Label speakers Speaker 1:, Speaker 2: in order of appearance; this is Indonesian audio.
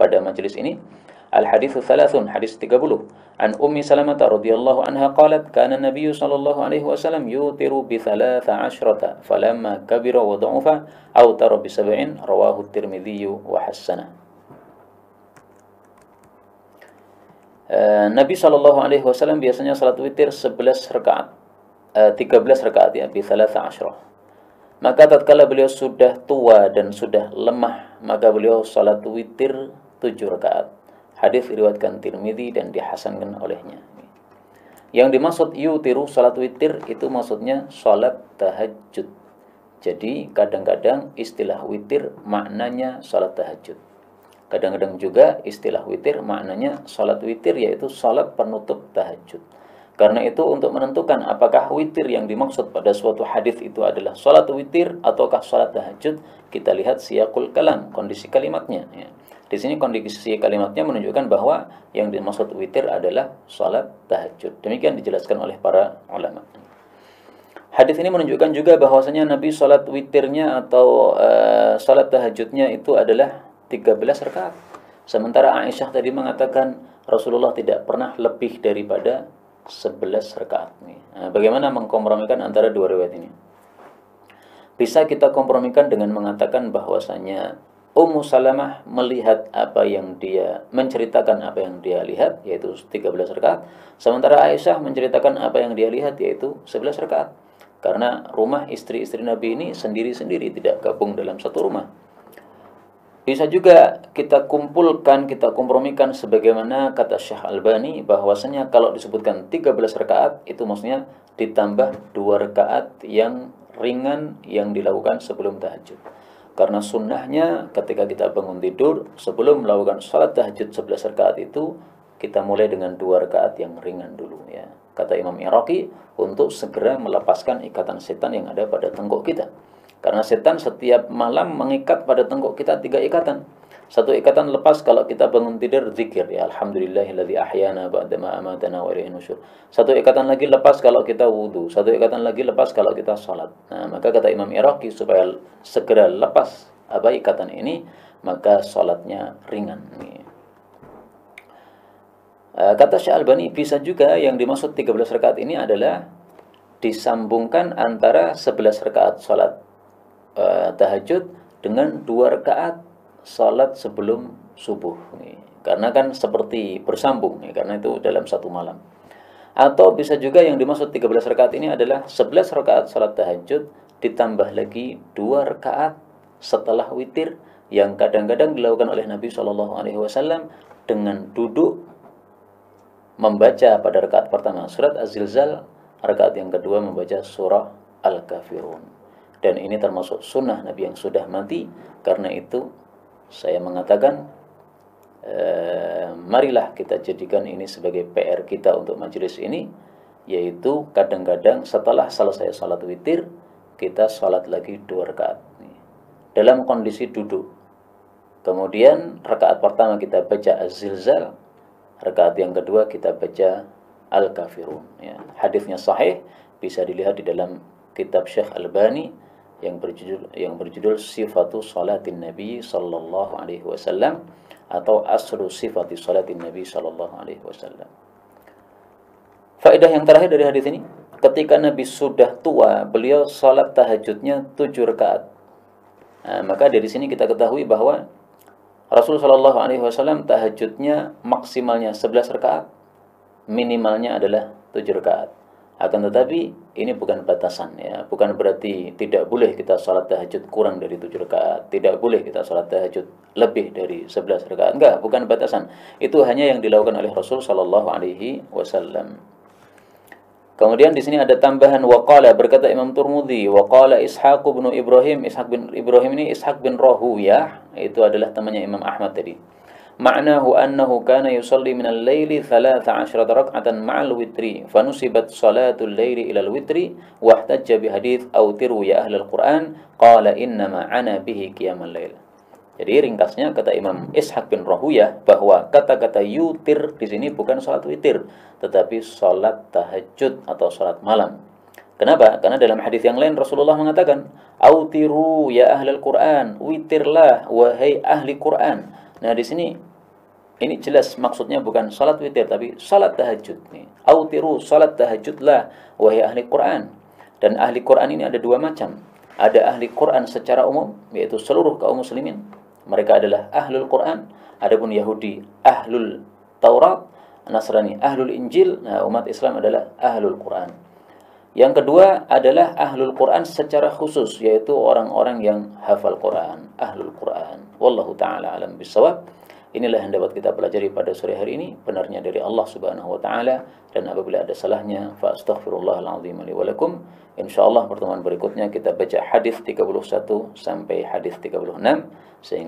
Speaker 1: pada majelis ini. Al-haditsu thalathun, hadis 30. An Ummi Salamah radhiyallahu anha qalat kana Nabiy sallallahu alaihi wasallam yutiru bi 13 falamma kabira wa dha'afa aw tara bi 7 rawahu Tirmidzi wa hasanah. Nabi sallallahu alaihi wasallam biasanya salat witir 11 rakaat. 13 rakaat ya, bi 13. Maka tatkala beliau sudah tua dan sudah lemah, maka beliau salat witir 7 rakaat. Hadis diriwayatkan Tirmidzi dan dihasankan olehnya. Yang dimaksud yutiru salat witir itu maksudnya salat tahajud. Jadi kadang-kadang istilah witir maknanya salat tahajud. Kadang-kadang juga istilah witir maknanya salat witir yaitu salat penutup tahajud. Karena itu untuk menentukan apakah witir yang dimaksud pada suatu hadis itu adalah salat witir ataukah salat tahajud, kita lihat siyaqul kalam, kondisi kalimatnya ya. Di sini kondisi kalimatnya menunjukkan bahwa yang dimaksud witir adalah salat tahajud. Demikian dijelaskan oleh para ulama. Hadis ini menunjukkan juga bahwasanya Nabi salat witirnya atau salat tahajudnya itu adalah 13 rakaat. Sementara Aisyah tadi mengatakan Rasulullah tidak pernah lebih daripada 11 rakaat. Nah, bagaimana mengkompromikan antara dua riwayat ini? Bisa kita kompromikan dengan mengatakan bahwasanya Ummu Salamah melihat apa yang dia menceritakan apa yang dia lihat yaitu 13 rakaat, sementara Aisyah menceritakan apa yang dia lihat yaitu 11 rakaat. Karena rumah istri-istri Nabi ini sendiri-sendiri, tidak gabung dalam satu rumah. Bisa juga kita kumpulkan, kita kompromikan sebagaimana kata Syekh Albani bahwasanya kalau disebutkan 13 rakaat itu maksudnya ditambah 2 rakaat yang ringan yang dilakukan sebelum tahajud. Karena sunnahnya ketika kita bangun tidur sebelum melakukan salat tahajud 11 rakaat itu kita mulai dengan 2 rakaat yang ringan dulu ya. Kata Imam Iraqi untuk segera melepaskan ikatan setan yang ada pada tengkuk kita. Karena setan setiap malam mengikat pada tengkuk kita 3 ikatan. Satu ikatan lepas kalau kita bangun tidur zikir ya alhamdulillahilladzi ahyana ba'dama amatana wa ilaihi nusyur. Satu ikatan lagi lepas kalau kita wudu, satu ikatan lagi lepas kalau kita salat. Nah, maka kata Imam Iraqi supaya segera lepas ikatan ini, maka salatnya ringan. Kata Syekh Albani bisa juga yang dimaksud 13 rakaat ini adalah disambungkan antara 11 rakaat salat tahajud dengan 2 rakaat salat sebelum subuh nih. Karena kan seperti bersambung nih, karena itu dalam satu malam. Atau bisa juga yang dimaksud 13 rakaat ini adalah 11 rakaat salat tahajud ditambah lagi 2 rakaat setelah witir yang kadang-kadang dilakukan oleh Nabi Shallallahu alaihi wasallam dengan duduk membaca pada rakaat pertama surat Az-Zilzal, rakaat yang kedua membaca surah Al-Kafirun. Dan ini termasuk sunnah Nabi yang sudah mati. Karena itu saya mengatakan marilah kita jadikan ini sebagai PR kita untuk majelis ini, yaitu kadang-kadang setelah selesai salat witir kita salat lagi 2 rakaat dalam kondisi duduk. Kemudian rakaat pertama kita baca Az-Zilzal, rakaat yang kedua kita baca Al-Kafirun ya. Hadisnya sahih, bisa dilihat di dalam kitab Syekh Albani yang berjudul Sifatu Salatin Nabi sallallahu alaihi wasallam atau Aslu Sifati Salatin Nabi sallallahu alaihi wasallam. Faedah yang terakhir dari hadis ini, ketika Nabi sudah tua, beliau salat tahajudnya 7 rakaat. Nah, maka dari sini kita ketahui bahwa Rasulullah sallallahu alaihi wasallam tahajudnya maksimalnya 11 rakaat, minimalnya adalah 7 rakaat. Akan tetapi ini bukan batasan ya, bukan berarti tidak boleh kita salat tahajud kurang dari 7 rakaat, tidak boleh kita salat tahajud lebih dari 11 rakaat. Enggak, bukan batasan. Itu hanya yang dilakukan oleh Rasul sallallahu alaihi wasallam. Kemudian di sini ada tambahan waqala, berkata Imam Tirmidzi, waqala Ishaq bin Ibrahim. Ishaq bin Ibrahim ini Ishaq bin Rahuyah, itu adalah temannya Imam Ahmad tadi. Ma'nahu annahu kana yusalli min al-laili 13 rak'atan ma'al witri fanusibat salatul laili ila al-witri wa ihtajja bi hadits autiru ya ahlal Qur'an qala inna ma ana bihi qiyamal lail. Jadi ringkasnya kata Imam Ishaq bin Rahuyah bahwa kata-kata yutir di sini bukan salat witir tetapi salat tahajud atau salat malam. Kenapa? Karena dalam hadis yang lain Rasulullah mengatakan autiru ya ahlal Qur'an, witirlah wahai ahli Qur'an. Nah, di sini Ini jelas maksudnya bukan salat witir, tapi salat tahajud nih. Autiru, salat tahajudlah wahai ahli Quran. Dan ahli Quran ini ada dua macam. Ada ahli Quran secara umum, yaitu seluruh kaum muslimin. Mereka adalah ahlul Quran. Adapun Yahudi ahlul Taurat, Nasrani ahlul Injil. Nah, umat Islam adalah ahlul Quran. Yang kedua adalah ahlul Quran secara khusus, yaitu orang-orang yang hafal Quran, ahlul Quran. Wallahu ta'ala alam bisawab. Inilah yang dapat kita pelajari pada sore hari ini. Benarnya dari Allah Subhanahu wa taala, dan apabila ada salahnya fa astaghfirullahal azim li wa lakum. Insyaallah pertemuan berikutnya kita baca hadis 31 sampai hadis 36 sehingga